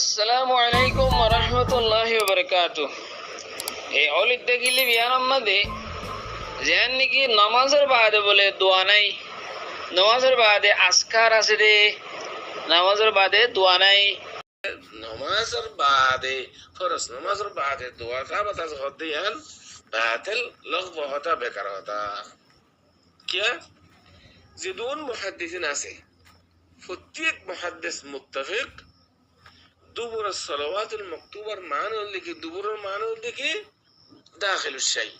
আসসালামু আলাইকুম ওয়া রাহমাতুল্লাহি ওয়া বারাকাতুহু। এই অলিক দেখিলি বিয়ানার মধ্যে যেন নাকি নামাজের বাদে বলে দোয়া নাই, নামাজের বাদে আসকার আছে রে, নামাজের বাদে দোয়া নাই। নামাজের বাদে ফরজ নামাজের বাদে দোয়া কা বাতাস হদিয়ান বাতিল লغو হতা বেকার হতা কিয়া জিদুন মুহাদ্দিসিন আছে প্রত্যেক মুহাদ্দিস মুত্তাফিক দুবুর الصلوات المكتوبة معنى اللي دبر المعنى اللي داخل الشيء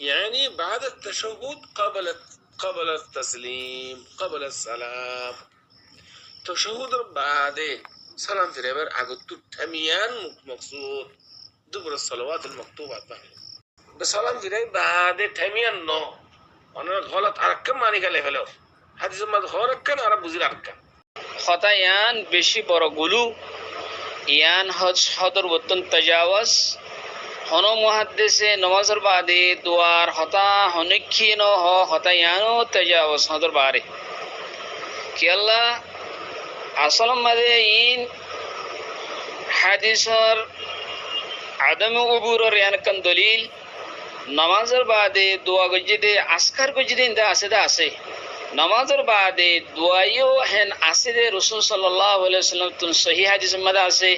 يعني بعد التشهد قبل التسليم قبل السلام تشهد بعد سلام في ربر عقد تميان مقصود دبر الصلوات المكتوبة بسلام في ربر بعد تميان نو أنا غلط أركم ماني كله فلو حديث ما غلط كان أنا بزير أركم খতা ইয়ান বেশি বড় গুলু ইয়ান হদর বতন তাজাওয়াজ হন মুহাদ্দিসে নামাজের বাদে দোয়ার হতা হনিক্ষীন হতা ইয়ানো তাজাওয়াজ হদর বারে কি আল্লাহ আসলম মাদে ইন হাদিসর আদম উবুরর ইয়ানকান দলিল নামাজের বাদে দোয়া গজিদে আসকার গজিদে ইন্দা আছে নামাজের বাদে দোয়াইও হেন আছে রে রাসূল সাল্লাল্লাহু আলাইহি ওয়াসাল্লাম তুন সহিহ হাদিসের মধ্যে আছে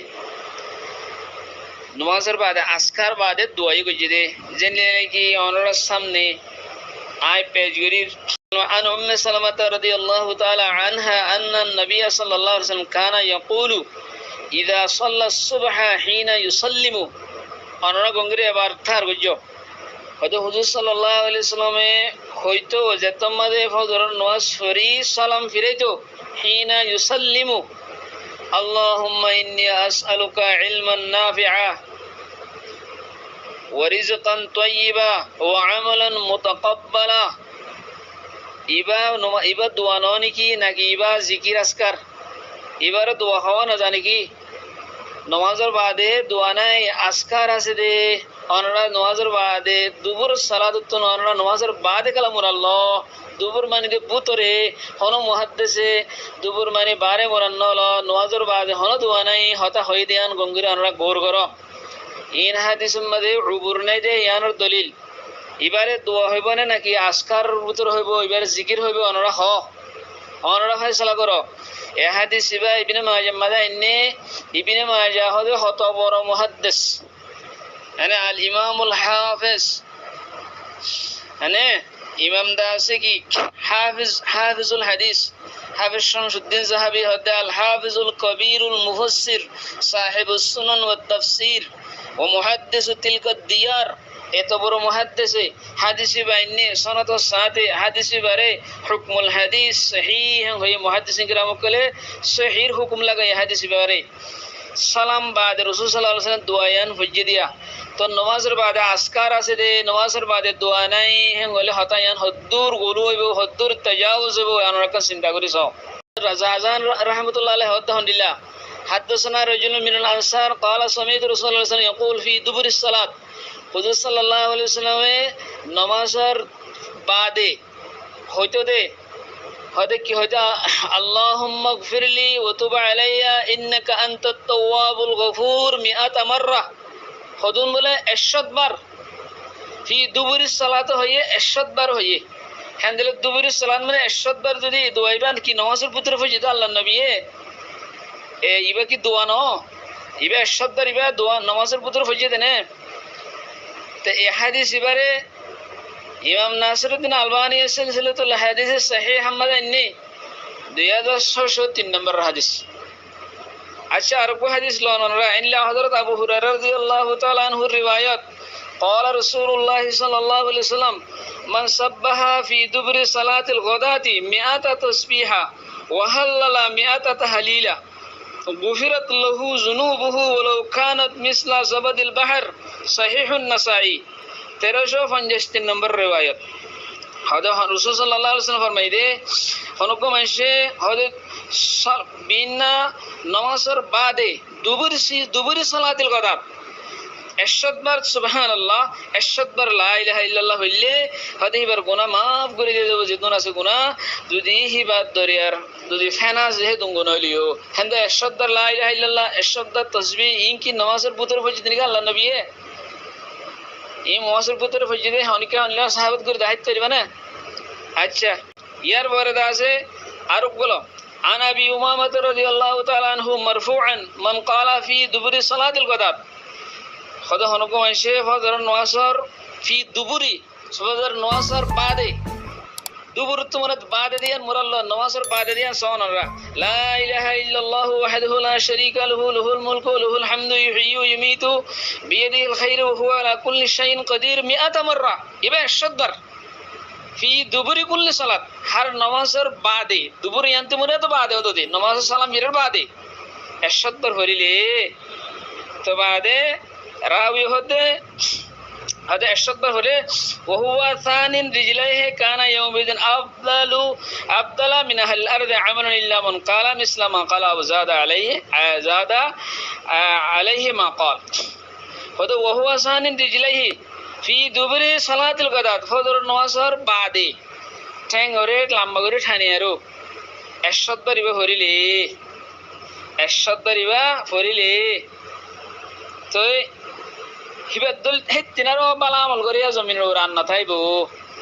নামাজের বাদে আসকার বাদে দোয়াই গজিদে জেনে কি ওনার সামনে আই পেজগরির عن أم سلمة رضي الله تعالى عنها أن النبي صلى الله عليه وسلم كان يقول إذا صلى الصبح حين يسلم أنا غنغري بارثار بجو হয়তো হুজুর সাল্লাল্লাহু আলাইহি সাল্লামে হয়তো যে তোমাদের ফজরের নামাজ পড়ি সালাম ফিরাইতো হিনা ইউসাল্লিমু আল্লাহুম্মা ইন্নী আসআলুকা ইলমান নাফিআ ওয়া রিজকান তাইয়্যিবা ওয়া আমালান মুতাকাব্বালা ইবা দোয়া ননি কি নাকি ইবা জিকির আসকার ইবার দোয়া হওয়া না জানি কি নামাজের বাদে দোয়া নাই আসকার আছে দে অনরা নামাজের বাদে দুপুর সালাতুন অনরা নামাজের বাদে কালামুর আল্লাহ দুপুর মানে দে বুতরে হন মুহাদ্দিসে দুপুর মানে বারে মোরান্নল নামাজের বাদে হন দোয়া নাই হতা হই দেয়ান গঙ্গির অনরা গৌর কর ইন হাদিসের মধ্যে উবুর নাই দে ইয়ানোর দলিল এবারে দোয়া হইব না নাকি আসকার বুতর হইব এবারে জিকির হইব অনরা ফয়সালা করো এ হাদিস ইবা ইবনে মাজাহ মাদা ইন্নে ইবনে মাজাহ হদে হত বড় মুহাদ্দিস মানে আল ইমামুল হাফিজ মানে ইমাম দাসে কি হাফিজুল হাদিস হাফিজ শামসুদ্দিন যাহাবী হদে আল হাফিজুল কবীরুল মুফাসসির সাহিবুস সুনান ওয়াত তাফসীর ওয়া মুহাদ্দিসু তিলকা দিয়ার এত বড় মুহাদ্দিসে হাদিসি বাইনে সনদ ও সাথে হাদিসি বারে হুকমুল হাদিস সহিহ হয়ে মুহাদ্দিসিন কিরাম কলে সহির হুকুম লাগায় হাদিসি বারে সালাম বাদে রাসূল সাল্লাল্লাহু আলাইহি ওয়াসাল্লাম দোয়ায়ান হজ্জি দিয়া তো নামাজের বাদে আসকার আছে দে নামাজের বাদে দোয়া নাই হেন হলে হতায়ান হদ্দুর গুরু হইব হদ্দুর তাজাউজ হইব আনরাকা চিন্তা করিস রাজাজান রাহমাতুল্লাহ আলাইহি হদ্দাহদিল্লাহ حدثنا رجل من الانصار قال سمعت رسول الله صلى الله عليه وسلم يقول في دبر الصلاه হুজুর সাল্লাল্লাহু আলাইহি ওয়াসাল্লামে নামাজের বাদে হয়তো দে হয়তো কি হয়তো আল্লাহুম্মা গফিরলি ওয়া তুব আলাইয়া ইন্নাকা আনতাত তাওয়াবুল গফুর 100 মাররা হদুন বলে 100 বার ফি দুবুরি সালাত হইয়ে 100 বার হইয়ে হ্যান্ডেল দুবুরি সালাত মানে 100 বার যদি দোয়াইবান কি নামাজের পুত্র ফজি তো আল্লাহর নবী এ ইবা কি দোয়া ন ইবা 100 বার ইবা দোয়া নামাজের পুত্র ফজি দেনে তো এই হাদিস এবারে ইমাম নাসিরউদ্দিন আলবানী সিলসিলাতুল হাদিস সহিহ আহমদ ইন্নি 2603 নম্বর হাদিস আচ্ছা আর কোন হাদিস লনরা ইল্লা হযরত আবু হুরায়রা রাদিয়াল্লাহু তাআলা আনহু রিওয়ায়াত قال رسول الله صلى الله عليه وسلم من سبح في دبر صلاه الغداة 100 تسبيحا وهلل 100 تهليلا غفرت له ذنوبه ولو كانت مثل زبد البحر صحيح النسائی 1350 নম্বর রিওয়ায়াত হযরত রাসূল সাল্লাল্লাহু আলাইহি ওয়াসাল্লাম ফরমাই দে কোনকো মানুষে হযরত বিনা নামাজের বাদে দুবুরি সালাতুল গাদাত 100 বার সুবহানাল্লাহ 100 বার লা ইলাহা ইল্লাল্লাহ হইলে হযরত হিবার গুনাহ maaf করে দেব যে গুনাহ আছে গুনাহ যদি হিবার দরিয়ার যদি ফেনা যে দুঙ্গ নইলিও হেন্দা এরশাদ্দার লা ইলাহা ইল্লাল্লাহ এরশাদ্দার তাসবিহ ইন কি নামাজের পুত্র ফজিদ নিকা আল্লাহ নবিয়ে এই নামাজের পুত্র ফজিদে হনিকা আল্লাহ সাহাবত করে দায়িত্ব করিবা না আচ্ছা ইয়ার পরে আছে আরো বলো عن ابي امامه رضي الله تعالى عنه مرفوعا من قال في دبر صلاه الغداء خدا হনকো মাইছে ফজর নওয়াজর في دبر ফজর নওয়াজর বাদে দুবুর তুমরাত বাদে দিয়ান মুরাল্লাহ নওয়াজর বাদে দিয়ান সুবহানাল্লাহ লা ইলাহা ইল্লাল্লাহু ওয়াহদাহু লা শারীকা লাহু লাহুল মুলকু ওয়া লাহুল হামদু ইউহয়ি ওয়া ইউমীতু বিয়াদিহিল খায়রু ওয়া হুয়া আলা কুল্লি শাইইন কাদির 100 মাররা ইবা শাদ্দার ফি দুবুরি কুল্লি সালাত হর নমাজের বাদে দুবুরি আনতে মনে তো বাদে হতো দিন নমাজের সালাম ফিরের বাদে এরশাদ্দার হরিলে তো বাদে রাওয়ি হতে هذا الشطر هله وهو ثان رجليه كان يومئذ أفضل من أهل الأرض عملا إلا من قال مثل ما قال وزاد عليه ما قال هذا وهو ثان رجليه في دبر صلاة الغداء فضر النواصر بعدي تنغوري لما غوري ثانيارو الشطر يبه هريلي الشطر يبه هريلي তো হিবাদুল হেতিনারো বালা আমল করিয়া জমিনের রান্না থাইবো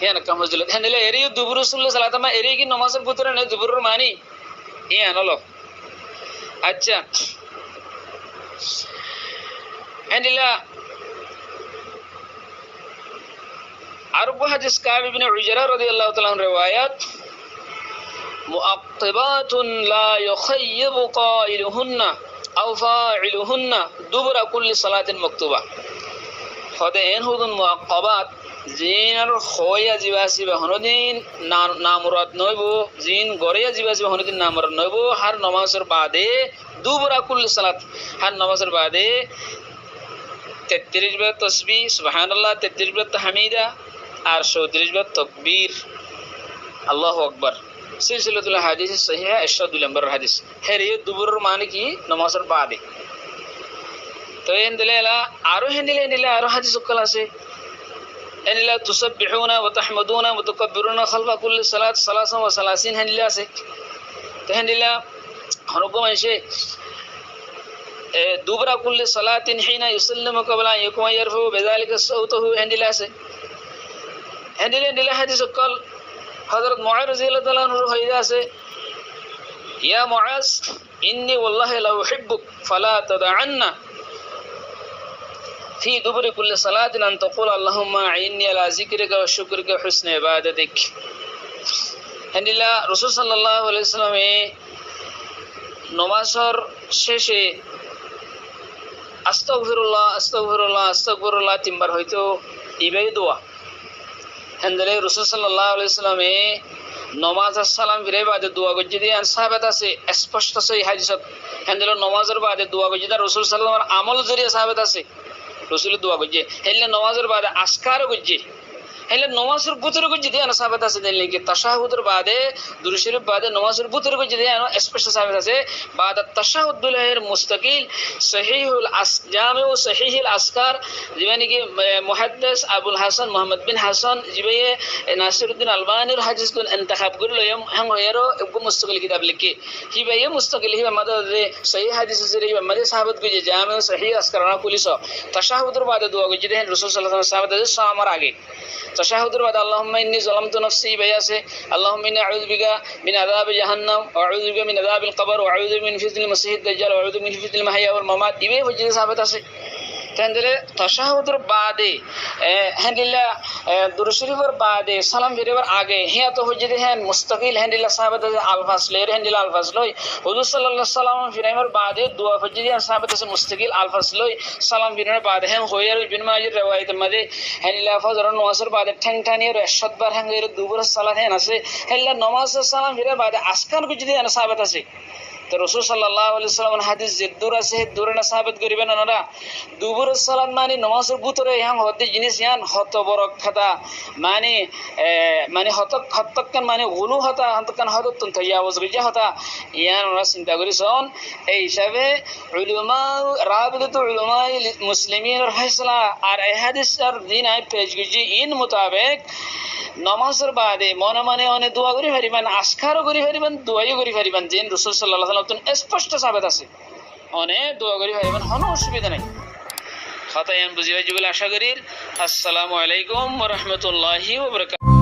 হেন কাম হজল হেনলে এরি দুবুর রাসূলুল্লাহ সাল্লাল্লাহু আলাইহি ওয়াসাল্লাম এরি কি নামাজের ভিতরে নে দুবুর মানি এ আনলো আচ্ছা হেনলা আরবু হাদিস কাব ইবনে উজরা রাদিয়াল্লাহু তাআলা আনহু riwayat মুআক্কিবাতুন লা ইউখাইয়িবু কাইলুহুন্না আও ফাইলুহুন্না দুবুরা কুল্লি সালাতিন মাকতুবা হদে এন হুদুন মুআক্কাবাত জিনার খয়া জিবাসি হনদিন নামরাত নইবো জিন গরিয়া জিবাসি হনদিন নামরাত নইবো হর নামাজের বাদে দুবুরা কুল্লি সালাত হর নামাজের বাদে 33 বার তাসবিহ সুবহানাল্লাহ 33 বার তাহমিদা আর 34 বার তাকবীর আল্লাহু আকবার সিলসিলাতুল হাদিস সহিহা 102 নম্বর হাদিস হেরি দুবুর মানে কি নামাজের বাদে তো এন্ডেলা আরো হেন্ডিলে আরো হাদিস উকল আছে এন্ডেলা তুসাব্বিহুনা ওয়া তাহমাদুনা ওয়া তুকাব্বিরুনা খালফা কুল্লি সালাত সালাসান ওয়া সালাসিন হেন্ডিলা আছে তো হেন্ডিলা হরকম আছে দুবরা কুল্লি সালাতিন হিনা ইউসাল্লিমু ক্বাবলা ইয়াকুমা ইয়ারফু বিযালিকা সাউতুহু হেন্ডিলা আছে হেন্ডিলা হাদিস উকল হযরত মুআয রাদিয়াল্লাহু তাআলা আনহু হইয়া আছে ইয়া মুআয ইন্নী ওয়াল্লাহি লা উহিব্বুক ফালা তাদআন্না في دبر كل صلاة أن تقول اللهم أعني على ذكرك وشكرك وحسن عبادتك هندلا رسول صلى الله عليه وسلم নমাজের শেষে আস্তাগফিরুল্লাহ আস্তাগফিরুল্লাহ আস্তাগফিরুল্লাহ তিনবার হয়তো ইবাই দোয়া হেন্দলে রাসূল সাল্লাল্লাহু আলাইহি ওয়াসাল্লামে নমাজের সালাম ফিরে বাদে দোয়া গজ্জি দিয়ে সাহাবাত আছে স্পষ্ট সই হাদিসত হেন্দলে নমাজের বাদে দোয়া গজ্জি দা রাসূল সাল্লাল্লাহু আলাইহি ওয়াসাল্লাম আমল জরিয়া সাহাবাত আছে রাসূল দোয়া গজ্জি হেলে নমাজের বাদে আসকার গজ্জি হেলে নমাজের বুতর গজ্জি দিয়ে সাহাবাত আছে দিলে কি তাশাহুদের বাদে দুরূদ শরীফ বাদে নমাজের বুতর গজ্জি দিয়ে স্পষ্ট সাহাবাত আছে বাদ তাশাহুদুল মুস্তাকিল সহিহুল আসজাম ও সহিহুল আসকার যিনি কি মুহাদ্দিস আবুল হাসান মুহাম্মদ বিন হাসান যিনি নাসিরউদ্দিন আলবানীর হাদিস কোন ইন্তেখাব করে লয়ম হাং হয়েরো এক মুস্তাকিল কিতাব লিখি হি ভাই মুস্তাকিল হি মাদে সহি হাদিস জরি মাদে সাহাবাত গজ্জি জামে সহি আসকার না পুলিশ তাশাহুদের বাদে দোয়া গজ্জি দেন রাসূল সাল্লাল্লাহু আলাইহি ওয়াসাল্লাম সাহাবাত আছে সামার আগে তাশাহুদের বাদে আল্লাহুম্মা ইন্নী যালামতু নাফসি বাইয়াসে আল্লাহুম্মা ইন্নী আউযু বিকা মিন আযাব জাহান্নাম ওয়া আউযু বিকা মিন আযাবিল কবর ওয়া আউযু মিন ফিতনাতিল মাসিহিদ দাজ্জাল ওয়া আউযু মিন ফিতনাতিল মাহইয়া ওয়াল মামাত ইবে হজ্জে সাহাবাত আছে তেন্দ্রে তাশাহুদের বাদে হেন্ডিলা দুরূদ শরীফের বাদে সালাম ফিরেবার আগে হিয়া তো হজ্জে দেন মুস্তাকিল হেন্ডিলা সাহাবাত আলফাজ লের হেন্ডিলা আলফাজ লই হুজুর সাল্লাল্লাহু আলাইহি ওয়াসাল্লাম ফিরাইবার বাদে দোয়া হজ্জে দেন সাহাবাত আছে মুস্তাকিল আলফাজ লই সালাম ফিরাইবার বাদে হেন হইয়ার ইবনে মাজাহ riwayat মাদে হেন্ডিলা ফজর নামাজের বাদে ঠ্যাংঠানির 100 বার হেঙ্গের দুবুর সালাত হেন আছে হেল্লা নামাজের সালাম ফিরাইবার বাদে আসকার হজ্জে দেন সাহাবাত আছে তো রাসূল সাল্লাল্লাহু আলাইহি ওয়াসাল্লাম হাদিস যে দূর আছে দূরে না সাহাবত করিবেন ওনারা দুবুর সালাত মানে নামাজের ভিতরে ইয়াং হতে জিনিস ইয়ান হত বড় খাতা মানে মানে হতকান মানে গুলু হতা হতকান হততন তায়াওয়াজ গিজা হতা ইয়ান ওরা চিন্তা করিছন এই হিসাবে উলামা রাবিতাতুল উলামা মুসলিমিনের ফয়সালা আর এই হাদিসের দিন আই পেশ গিজি ইন মোতাবেক নামাজের বাদে মনে মনে অনেক দোয়া করি পারিবেন আসকারও করি পারিবেন দোয়াইও করি পারিবেন যেন রাসূল সাল্লাল্লাহু আলাইহি ওয়াসাল্লাম স্পষ্ট সাবেত আছে অনেক দোয়া করি পারিবেন কোনো অসুবিধা নাই খাতায়ান বুঝিবাই যেগুলো আশা করি আসসালামু আলাইকুম ওয়া রাহমাতুল্লাহি ওয়া বারাকাতুহু